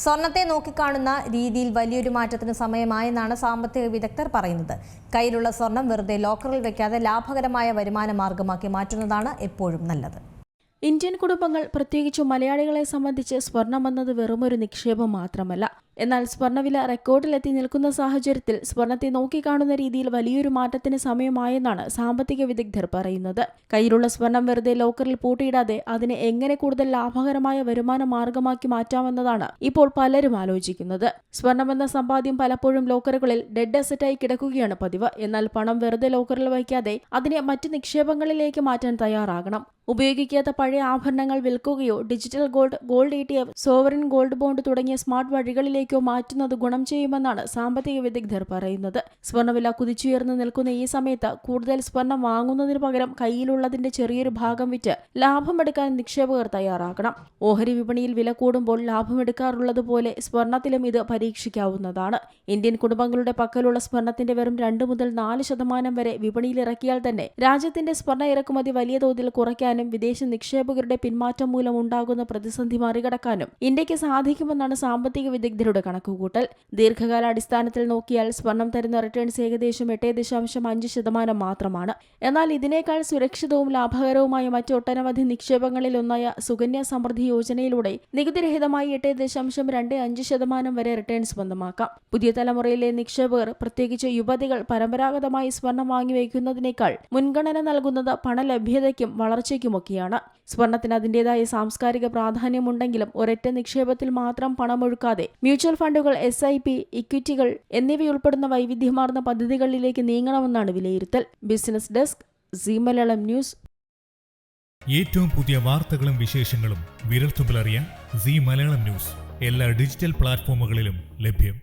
സ്വർണത്തെ നോക്കിക്കാണുന്ന രീതിയിൽ വലിയൊരു മാറ്റത്തിന് സമയമായെന്നാണ് സാമ്പത്തിക വിദഗ്ധർ പറയുന്നത്. കയ്യിലുള്ള സ്വർണം വെറുതെ ലോക്കറിൽ വെക്കാതെ ലാഭകരമായ വരുമാന മാർഗമാക്കി മാറ്റുന്നതാണ് എപ്പോഴും നല്ലത്. ഇന്ത്യൻ കുടുംബങ്ങൾ, പ്രത്യേകിച്ച് മലയാളികളെ സംബന്ധിച്ച് സ്വർണം എന്നത് വെറുമൊരു നിക്ഷേപം മാത്രമല്ല. എന്നാൽ സ്വർണ്ണവില റെക്കോർഡിലെത്തി നിൽക്കുന്ന സാഹചര്യത്തിൽ സ്വർണത്തെ നോക്കിക്കാണുന്ന രീതിയിൽ വലിയൊരു മാറ്റത്തിന് സമയമായെന്നാണ് സാമ്പത്തിക വിദഗ്ധർ പറയുന്നത്. കയ്യിലുള്ള സ്വർണം വെറുതെ ലോക്കറിൽ പൂട്ടിയിടാതെ അതിനെ എങ്ങനെ കൂടുതൽ ലാഭകരമായ വരുമാന മാർഗമാക്കി മാറ്റാമെന്നതാണ് ഇപ്പോൾ പലരും ആലോചിക്കുന്നത്. സ്വർണമെന്ന സമ്പാദ്യം പലപ്പോഴും ലോക്കറുകളിൽ ഡെഡ് അസറ്റായി കിടക്കുകയാണ് പതിവ്. എന്നാൽ പണം വെറുതെ ലോക്കറിൽ വയ്ക്കാതെ അതിനെ മറ്റ് നിക്ഷേപങ്ങളിലേക്ക് മാറ്റാൻ തയ്യാറാകണം. ഉപയോഗിക്കാത്ത പഴയ ആഭരണങ്ങൾ വിൽക്കുകയോ digital gold ETF, sovereign gold bond തുടങ്ങിയ സ്മാർട്ട് വഴികളിലേക്കോ മാറ്റുന്നത് ഗുണം ചെയ്യുമെന്നാണ് സാമ്പത്തിക വിദഗ്ധർ പറയുന്നത്. സ്വർണ്ണവില കുതിച്ചുയർന്നു നിൽക്കുന്ന ഈ സമയത്ത് കൂടുതൽ സ്വർണം വാങ്ങുന്നതിന് പകരം കയ്യിലുള്ളതിന്റെ ചെറിയൊരു ഭാഗം വിറ്റ് ലാഭമെടുക്കാൻ നിക്ഷേപകർ തയ്യാറാകണം. ഓഹരി വിപണിയിൽ വില കൂടുമ്പോൾ ലാഭമെടുക്കാറുള്ളതുപോലെ സ്വർണത്തിലും ഇത് പരീക്ഷിക്കാവുന്നതാണ്. ഇന്ത്യൻ കുടുംബങ്ങളുടെ പക്കലുള്ള സ്വർണത്തിന്റെ വെറും 2 മുതൽ 4% വരെ വിപണിയിൽ ഇറക്കിയാൽ തന്നെ രാജ്യത്തിന്റെ സ്വർണ്ണ ഇറക്കുമതി വലിയ തോതിൽ കുറയ്ക്കാനും വിദേശ നിക്ഷേപകരുടെ പിന്മാറ്റം മൂലം ഉണ്ടാകുന്ന പ്രതിസന്ധി മറികടക്കാനും ഇന്ത്യക്ക് സാധിക്കുമെന്നാണ് സാമ്പത്തിക വിദഗ്ധരുടെ കണക്കുകൂട്ടൽ. ദീർഘകാലാടിസ്ഥാനത്തിൽ നോക്കിയാൽ സ്വർണം തരുന്ന റിട്ടേൺസ് ഏകദേശം 8.5% മാത്രമാണ്. എന്നാൽ ഇതിനേക്കാൾ സുരക്ഷിതവും ലാഭകരവുമായ മറ്റൊട്ടനവധി നിക്ഷേപങ്ങളിലൊന്നായ സുകന്യ സമൃദ്ധി യോജനയിലൂടെ നികുതിരഹിതമായി 8.25% വരെ റിട്ടേൺസ് സ്വന്തമാക്കാം. പുതിയ തലമുറയിലെ നിക്ഷേപകർ, പ്രത്യേകിച്ച് യുവതികൾ, പരമ്പരാഗതമായി സ്വർണം വാങ്ങിവെക്കുന്നതിനേക്കാൾ മുൻഗണന നൽകുന്നത് പണലഭ്യതയ്ക്കും വളർച്ചയ്ക്കുമൊക്കെയാണ്. സ്വർണത്തിന് അതിൻ്റെതായ സാംസ്കാരിക പ്രാധാന്യമുണ്ടെങ്കിലും ഒരൊറ്റ നിക്ഷേപത്തിൽ മാത്രം പണമൊഴുക്കാതെ മ്യൂച്വൽ ഫണ്ടുകൾ, SIP, ഇക്വിറ്റികൾ എന്നിവയുൾപ്പെടുന്ന വൈവിധ്യമാർന്ന പദ്ധതികളിലേക്ക് നീങ്ങണമെന്നാണ് വിലയിരുത്തൽ. Business desk, Zee Malayalam news. ഏറ്റവും പുതിയ വാർത്തകളും വിശേഷങ്ങളും വിരൽത്തുമ്പിലറിയാൻ സീ മലയാളം ന്യൂസ് എല്ലാ ഡിജിറ്റൽ പ്ലാറ്റ്ഫോമുകളിലും ലഭ്യം.